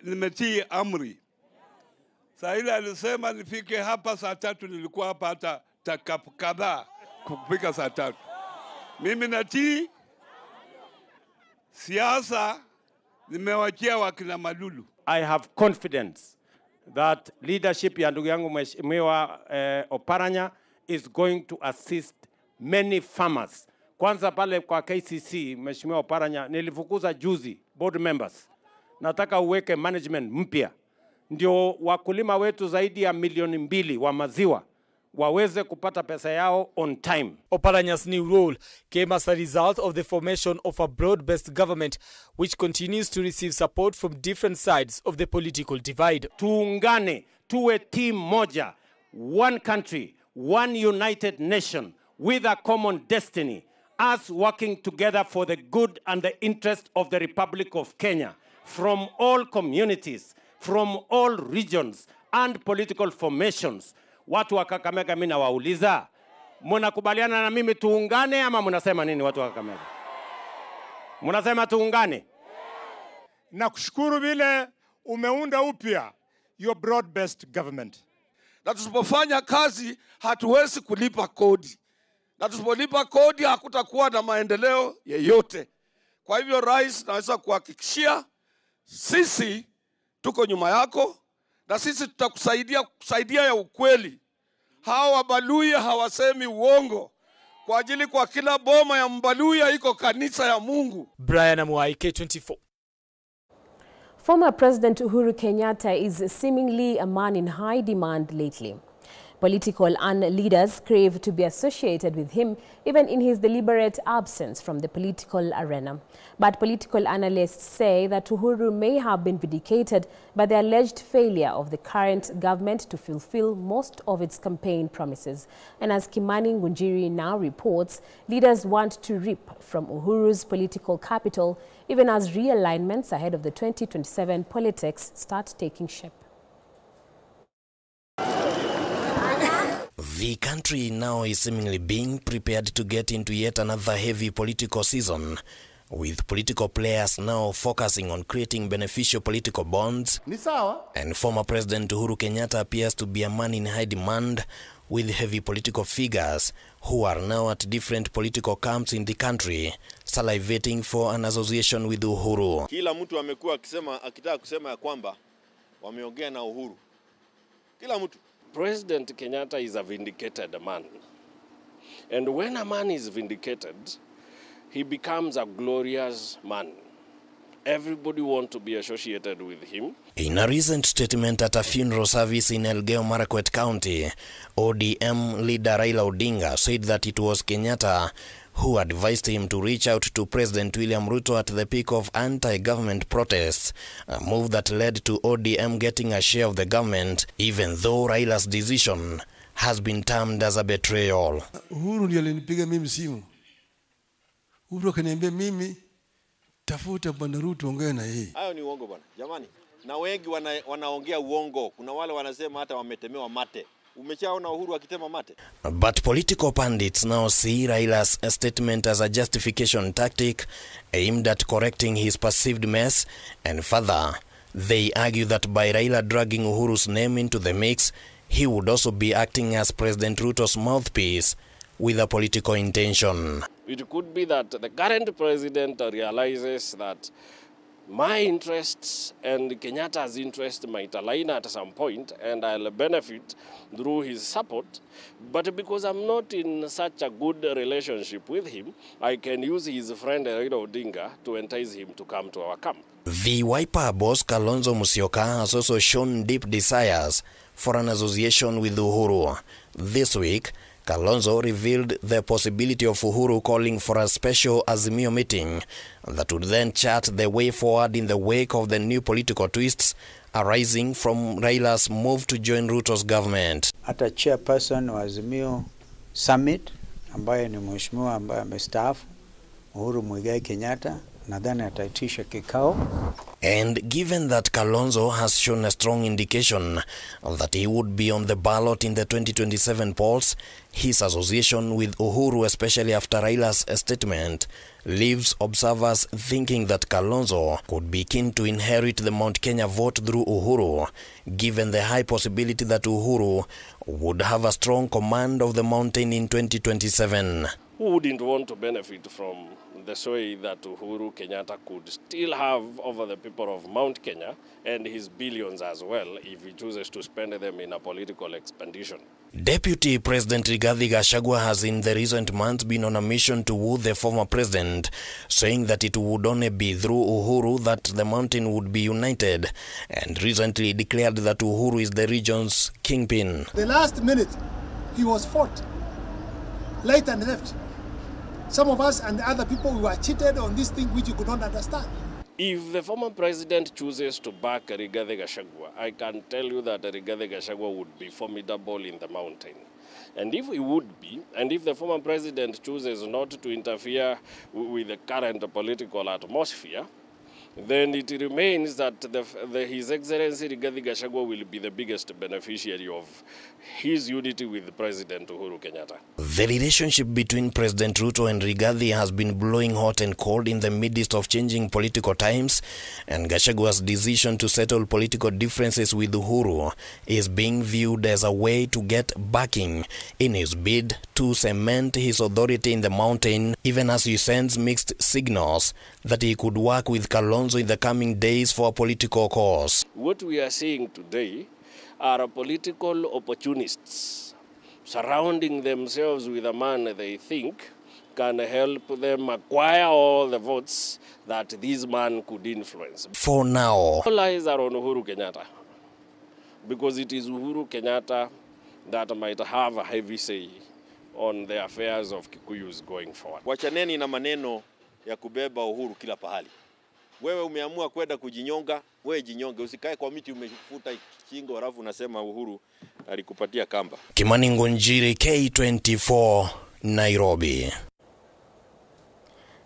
nimetii amri. Saa ile alisema nifike hapa saa 3, nilikuwa hapa hata kadhaa kufika saa 3. Mimi natii. Siasa nimewachia wakina Malulu. I have confidence that leadership ya ndugu yangu Mheshimiwa Oparanya is going to assist many farmers. Kwanza pale kwa KCC, Mheshimiwa Oparanya, nilifukuza juzi board members. Nataka uweke management mpya. Ndio wakulima wetu zaidi ya 2 milioni wa maziwa waweze kupata pesa yao on time. Oparanya's new role came as a result of the formation of a broad-based government which continues to receive support from different sides of the political divide. Tuungane, tuwe team moja, one country, one united nation with a common destiny, us working together for the good and the interest of the Republic of Kenya, from all communities, from all regions and political formations. Watu wa Kakamega mimi nawauliza, mnakubaliana na mimi tuungane ama mnasema nini watu wa Kakamega? Mnasema tuungane? Na kushukuru vile umeunda upya your broad-based government. Na tusipofanya kazi hatuwezi kulipa kodi. Na tusipolipa kodi hakutakuwa na maendeleo yeyote. Kwa hivyo rais, naweza kuhakikishia sisi tuko nyuma yako na sisi tutakusaidia ya ukweli. Hawa Wabaluya hawasemi uongo. Kwa ajili kwa kila boma ya Mbaluya iko kanisa ya Mungu. Brian Amuai, K24. Former President Uhuru Kenyatta is seemingly a man in high demand lately. Political leaders crave to be associated with him, even in his deliberate absence from the political arena. But political analysts say that Uhuru may have been vindicated by the alleged failure of the current government to fulfill most of its campaign promises. And as Kimani Ngunjiri now reports, leaders want to reap from Uhuru's political capital, even as realignments ahead of the 2027 politics start taking shape. The country now is seemingly being prepared to get into yet another heavy political season, with political players now focusing on creating beneficial political bonds. And former President Uhuru Kenyatta appears to be a man in high demand, with heavy political figures who are now at different political camps in the country, salivating for an association with Uhuru. Kila mtu amekuwa akitaka kusema ya kwamba wameongea na Uhuru. Kila mtu. President Kenyatta is a vindicated man. And when a man is vindicated, he becomes a glorious man. Everybody wants to be associated with him. In a recent statement at a funeral service in Elgeyo Marakwet County, ODM leader Raila Odinga said that it was Kenyatta who advised him to reach out to President William Ruto at the peak of anti-government protests, a move that led to ODM getting a share of the government, even though Raila's decision has been termed as a betrayal. Uhuru ndiye alinipiga mimi simu. Uhuru kaniambia mimi tafuta Bwana Ruto ongea na yeye. Hayo ni uongo bwana. Jamani, na wengi wanaongea uongo. Kuna wale wanasema hata wametemewa mate. Umeshaona Uhuru akitema mate? But political pundits now see Raila's statement as a justification tactic aimed at correcting his perceived mess, and further, they argue that by Raila dragging Uhuru's name into the mix, he would also be acting as President Ruto's mouthpiece with a political intention. It could be that the current president realizes that my interests and Kenyatta's interest might align at some point, and I'll benefit through his support. But because I'm not in such a good relationship with him, I can use his friend Raila Odinga to entice him to come to our camp. The Wiper boss Kalonzo Musyoka has also shown deep desires for an association with Uhuru. This week, Kalonzo revealed the possibility of Uhuru calling for a special Azimio meeting that would then chart the way forward in the wake of the new political twists arising from Raila's move to join Ruto's government. Hata chairperson wa Azimio Summit ambaye ni mheshimiwa ambaye amestaafu Uhuru Muigai Kenyatta nadhani ataitisha kikao. And given that Kalonzo has shown a strong indication that he would be on the ballot in the 2027 polls, his association with Uhuru, especially after Raila's statement, leaves observers thinking that Kalonzo could be keen to inherit the Mount Kenya vote through Uhuru, given the high possibility that Uhuru would have a strong command of the mountain in 2027. Who wouldn't want to benefit from the sway that Uhuru Kenyatta could still have over the people of Mount Kenya and his billions as well if he chooses to spend them in a political expedition? Deputy President Rigathi Gachagua has in the recent months been on a mission to woo the former president, saying that it would only be through Uhuru that the mountain would be united, and recently declared that Uhuru is the region's kingpin. The last minute, he was fought, right and left. Some of us and other people were cheated on this thing which you could not understand. If the former president chooses to back Rigathi Gachagua, I can tell you that Rigathi Gachagua would be formidable in the mountain. And if he would be, and if the former president chooses not to interfere with the current political atmosphere, then it remains that His Excellency Rigathi Gachagua will be the biggest beneficiary of his unity with President Uhuru Kenyatta. The relationship between President Ruto and Rigathi has been blowing hot and cold in the midst of changing political times, and Gachagua's decision to settle political differences with Uhuru is being viewed as a way to get backing in his bid to cement his authority in the mountain, even as he sends mixed signals that he could work with Kalonzo in the coming days for a political cause. What we are seeing today are political opportunists surrounding themselves with a man they think can help them acquire all the votes that this man could influence. For now, all eyes are on Uhuru Kenyatta, because it is Uhuru Kenyatta that might have a heavy say on the affairs of Kikuyus going forward. Wachaneni na maneno ya kubeba Uhuru kila pahali. Wewe umeamua kwenda kujinyonga, wewe jinyonge, usikae kwa miti umefuta kingo halafu unasema Uhuru alikupatia kamba. Kimani Ngonjiri, K24, Nairobi.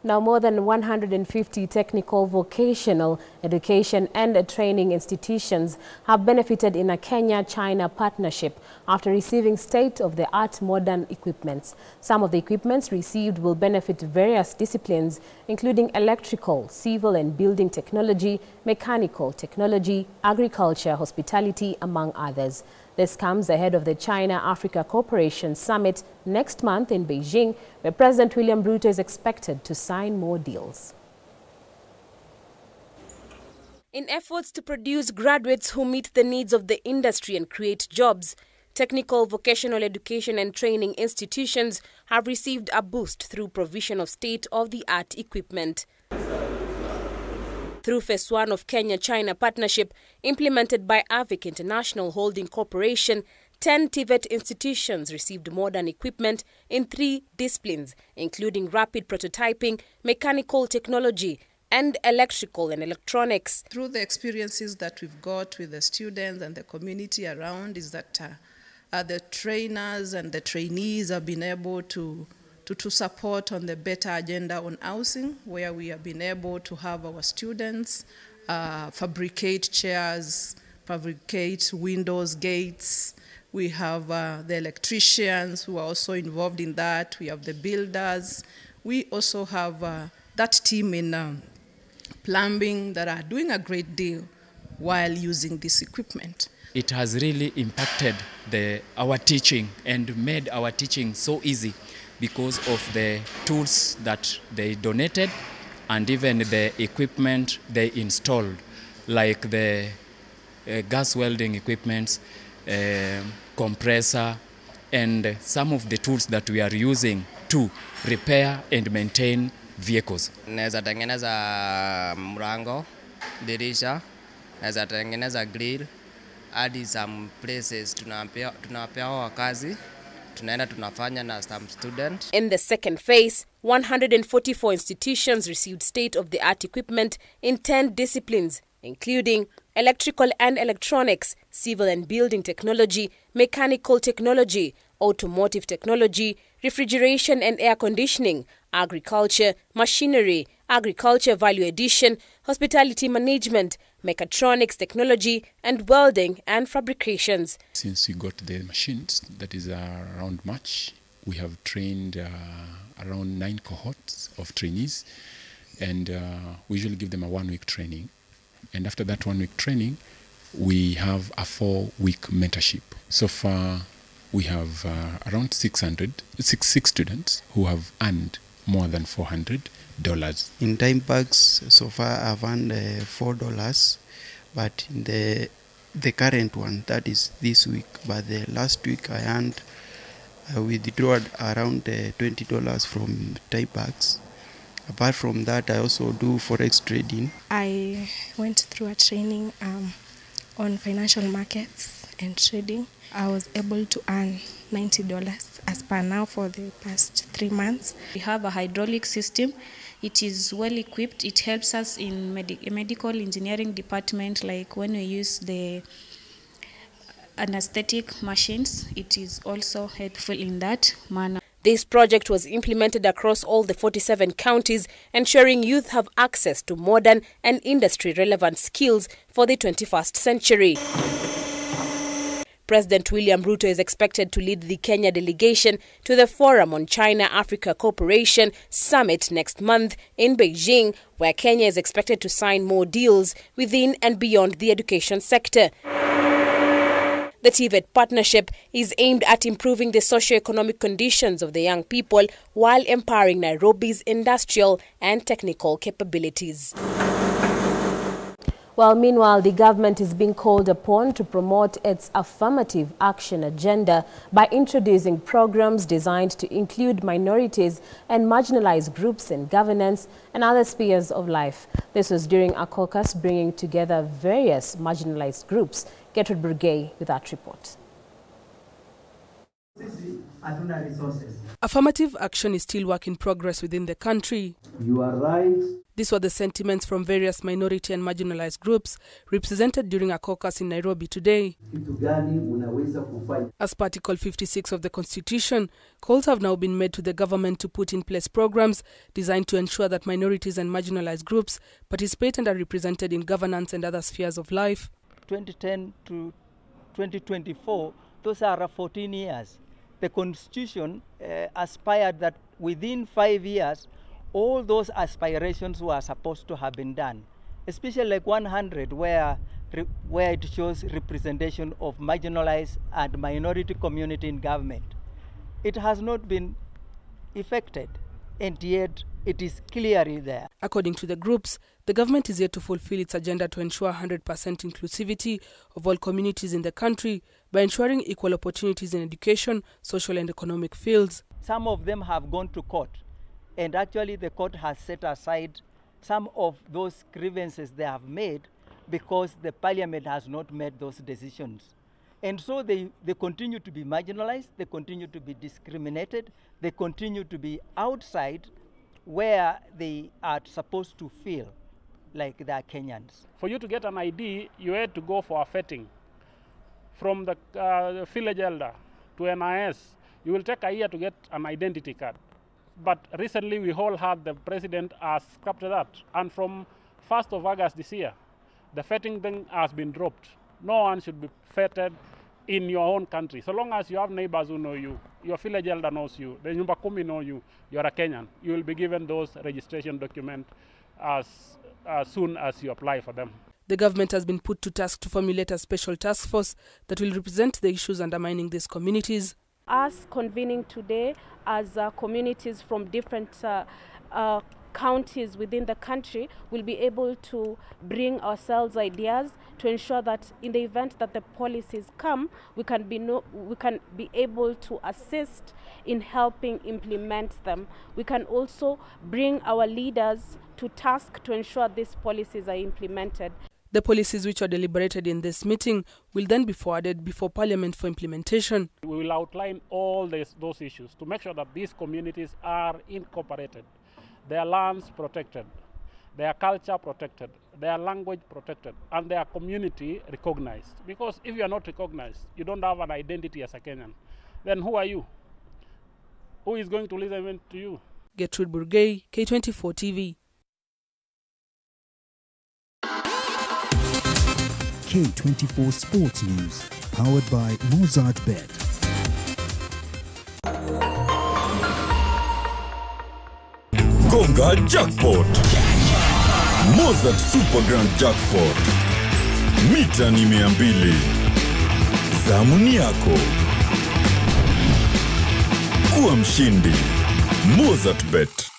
Now, more than 150 technical, vocational, education and training institutions have benefited in a Kenya-China partnership after receiving state-of-the-art modern equipments. Some of the equipments received will benefit various disciplines, including electrical, civil and building technology, mechanical technology, agriculture, hospitality, among others. This comes ahead of the China-Africa Cooperation Summit next month in Beijing, where President William Ruto is expected to sign more deals. In efforts to produce graduates who meet the needs of the industry and create jobs, technical, vocational education and training institutions have received a boost through provision of state-of-the-art equipment. Through Phase 1 of Kenya-China partnership implemented by AVIC International Holding Corporation, 10 TVET institutions received modern equipment in 3 disciplines, including rapid prototyping, mechanical technology, and electrical and electronics. Through the experiences that we've got with the students and the community around is that the trainers and the trainees have been able to support on the better agenda on housing, where we have been able to have our students fabricate chairs, fabricate windows, gates. We have the electricians who are also involved in that. We have the builders. We also have that team in plumbing that are doing a great deal while using this equipment. It has really impacted our teaching and made our teaching so easy, because of the tools that they donated and even the equipment they installed, like the gas welding equipments, compressor, and some of the tools that we are using to repair and maintain vehicles. Naweza tengeneza mlango, dirisha, naweza tengeneza grill, hadi some places tunapewa kazi. In the second phase, 144 institutions received state-of-the-art equipment in 10 disciplines, including electrical and electronics, civil and building technology, mechanical technology, automotive technology, refrigeration and air conditioning, agriculture, machinery, agriculture value addition, hospitality management, mechatronics technology, and welding and fabrications. Since we got the machines, that is around March, we have trained around 9 cohorts of trainees, and we usually give them a 1-week training. And after that 1-week training, we have a 4-week mentorship. So far, we have around 6 students who have earned more than $400. In time packs, so far I've earned $4, but in the current one, that is this week, but the last week I earned, we withdrew around $20 from time packs. Apart from that, I also do forex trading. I went through a training on financial markets and trading. I was able to earn $90 as per now for the past 3 months. We have a hydraulic system. It is well equipped. It helps us in medical engineering department, like when we use the anesthetic machines. It is also helpful in that manner. This project was implemented across all the 47 counties, ensuring youth have access to modern and industry-relevant skills for the 21st century. President William Ruto is expected to lead the Kenya delegation to the Forum on China-Africa Cooperation Summit next month in Beijing, where Kenya is expected to sign more deals within and beyond the education sector. The TVET partnership is aimed at improving the socio-economic conditions of the young people while empowering Nairobi's industrial and technical capabilities. Well, meanwhile, the government is being called upon to promote its affirmative action agenda by introducing programs designed to include minorities and marginalized groups in governance and other spheres of life. This was during a caucus bringing together various marginalized groups. Gertrude Burgay with that report. Affirmative action is still work in progress within the country. You are right. These were the sentiments from various minority and marginalized groups represented during a caucus in Nairobi today. As per Article 56 of the Constitution, calls have now been made to the government to put in place programs designed to ensure that minorities and marginalized groups participate and are represented in governance and other spheres of life. 2010 to 2024, those are 14 years. The Constitution aspired that within 5 years, all those aspirations were supposed to have been done, especially like 100, where it shows representation of marginalized and minority community in government. It has not been effected, and yet it is clearly there. According to the groups, the government is yet to fulfill its agenda to ensure 100% inclusivity of all communities in the country by ensuring equal opportunities in education, social and economic fields. Some of them have gone to court, and actually the court has set aside some of those grievances they have made because the parliament has not made those decisions. And so they continue to be marginalized, they continue to be discriminated, they continue to be outside where they are supposed to feel like they are Kenyans. For you to get an ID, you had to go for a vetting. From the village elder to NIS, you will take a year to get an identity card. But recently we all heard the president has scrapped that. And from 1st of August this year, the vetting thing has been dropped. No one should be vetted in your own country. So long as you have neighbors who know you, your village elder knows you, the Nyumba Kumi know you, you are a Kenyan, you will be given those registration documents as soon as you apply for them. The government has been put to task to formulate a special task force that will represent the issues undermining these communities. Us convening today as communities from different counties within the country will be able to bring ourselves ideas to ensure that in the event that the policies come, we can be able to assist in helping implement them. We can also bring our leaders to task to ensure these policies are implemented. The policies which are deliberated in this meeting will then be forwarded before Parliament for implementation. We will outline all those issues to make sure that these communities are incorporated, their lands protected, their culture protected, their language protected, and their community recognized. Because if you are not recognized, you don't have an identity as a Kenyan, then who are you? Who is going to listen to you? Gertrude Burgay, K24 TV. K24 Sports News, powered by Mozart Bet. Gonga Jackpot. Mozart Super Grand Jackpot. Mita ni 200. Zamuni yako. Kuwa mshindi. Mozart Bet.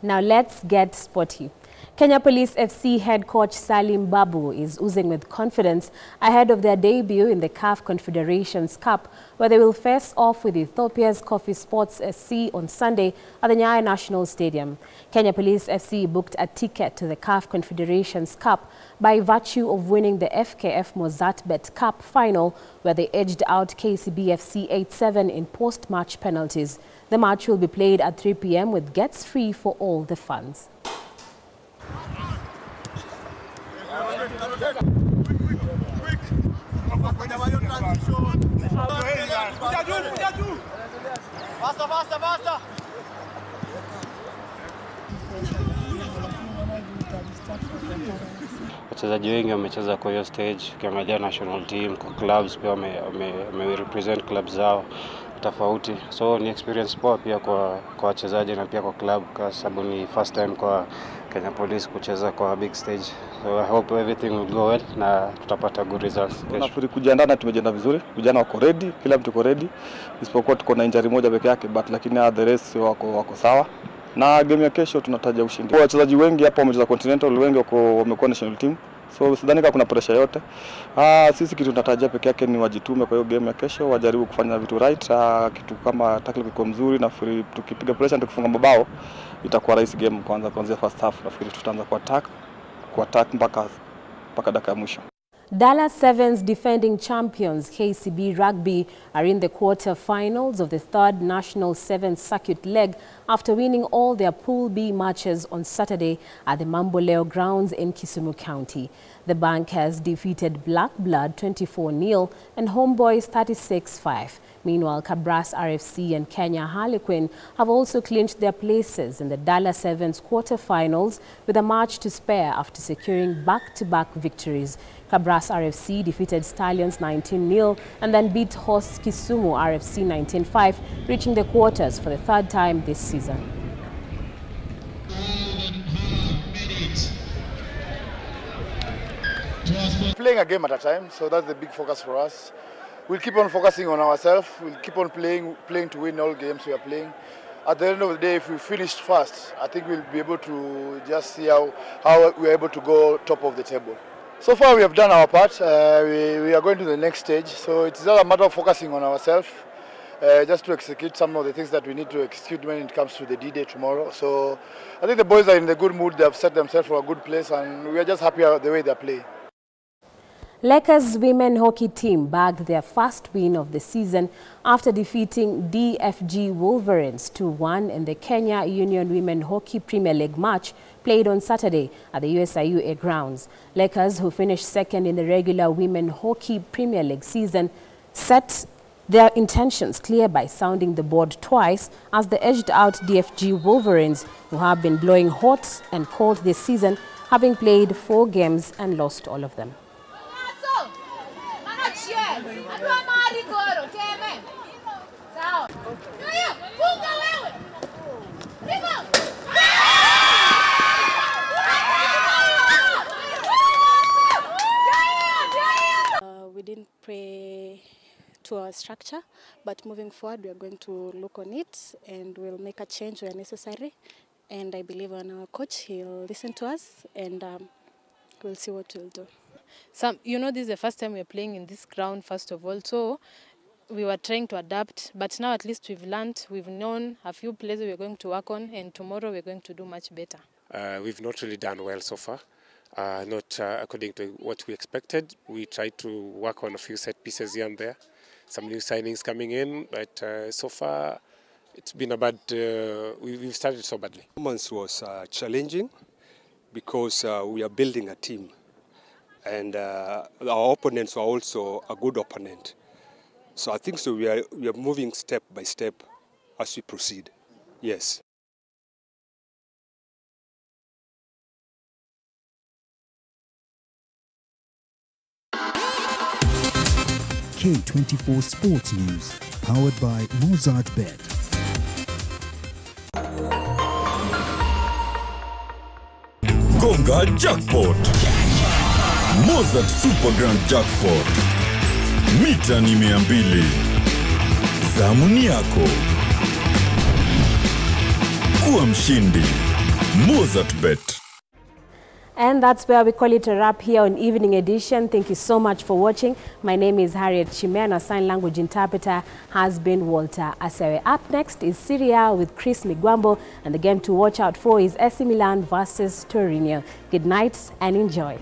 Now let's get sporty. Kenya Police FC head coach Salim Babu is oozing with confidence ahead of their debut in the CAF Confederations Cup, where they will face off with Ethiopia's Coffee Sports SC on Sunday at the Nyayo National Stadium. Kenya Police FC booked a ticket to the CAF Confederations Cup by virtue of winning the FKF Mozart Bet Cup final, where they edged out KCB FC 8-7 in post-match penalties. The match will be played at 3 p.m. with gets free for all the fans. Wachezaji wengi wamecheza kwa hiyo stage, ukiangalia national team, kwa clubs pia wame represent clubs zao tofauti. So ni experience poa pia kwa wachezaji na pia kwa club, kwa sababu ni first time kwa Kenya Police kucheza kwa big stage. So I hope everything will go well na tutapata good results. Nafikiri kujiandaa na tumejiandaa vizuri. Vijana wako ready, kila mtu yuko ready. Isipokuwa tuko na injury moja peke yake, but lakini the rest wako sawa. Na game ya kesho tunataja ushindi. Wachezaji wengi hapa wamecheza Continental, wengi wamekuwa national team. So sidhani kama kuna pressure yote. Sisi kitu tunatarajia peke yake ni wajitume kwa hiyo game ya kesho, wajaribu kufanya vitu right, kitu kama tackle iko mzuri na tukipiga pressure na tukifunga mabao itakuwa rahisi game kuanzia first half. Nafikiri tutaanza kwa attack mpaka dakika ya mwisho. Dallas Sevens defending champions KCB Rugby are in the quarter-finals of the third National Sevens Circuit leg after winning all their Pool B matches on Saturday at the Mamboleo grounds in Kisumu County. The Bank has defeated Black Blood 24-0 and Homeboys 36-5. Meanwhile, Kabras RFC and Kenya Harlequin have also clinched their places in the Dallas Sevens quarter-finals with a match to spare after securing back-to-back victories. Kabras RFC defeated Stallions 19-0 and then beat hosts Kisumu RFC 19-5, reaching the quarters for the third time this season. Playing a game at a time, so that's the big focus for us. We'll keep on focusing on ourselves. We'll keep on playing to win all games we are playing. At the end of the day, if we finish first, I think we'll be able to just see how we're able to go top of the table. So far, we have done our part. We are going to the next stage. So it's all a matter of focusing on ourselves, just to execute some of the things that we need to execute when it comes to the D-Day tomorrow. So I think the boys are in the good mood. They have set themselves for a good place, and we are just happy the way they play. Lakers women hockey team bagged their first win of the season after defeating DFG Wolverines 2-1 in the Kenya Union Women Hockey Premier League match played on Saturday at the USIUA grounds. Lakers, who finished second in the regular Women Hockey Premier League season, set their intentions clear by sounding the board twice as they edged out DFG Wolverines, who have been blowing hot and cold this season, having played 4 games and lost all of them. We didn't pray to our structure, but moving forward we are going to look on it and we'll make a change where necessary, and I believe on our coach. He'll listen to us and we'll see what we'll do. This is the first time we're playing in this ground, first of all, so we were trying to adapt, but now at least we've learned, we've known a few places we're going to work on, and tomorrow we're going to do much better. We've not really done well so far, not according to what we expected. We tried to work on a few set pieces here and there, some new signings coming in, but so far it's been a bad, we've started so badly. Performance was challenging because we are building a team, and our opponents are also a good opponent. So I think so we are moving step by step as we proceed. Yes. K24 Sports News, powered by Mozart Bet. Gonga Jackpot. Mozart Super Grand Jackpot. Mita ni 200. Zamuni yako. Kuwa mshindi. Mozart Bet. And that's where we call it a wrap here on Evening Edition. Thank you so much for watching. My name is Harriet Chimena. Our sign language interpreter has been Walter Asewe. Up next is Syria with Chris Migwambo, and the game to watch out for is AC Milan versus Torino. Good night and enjoy.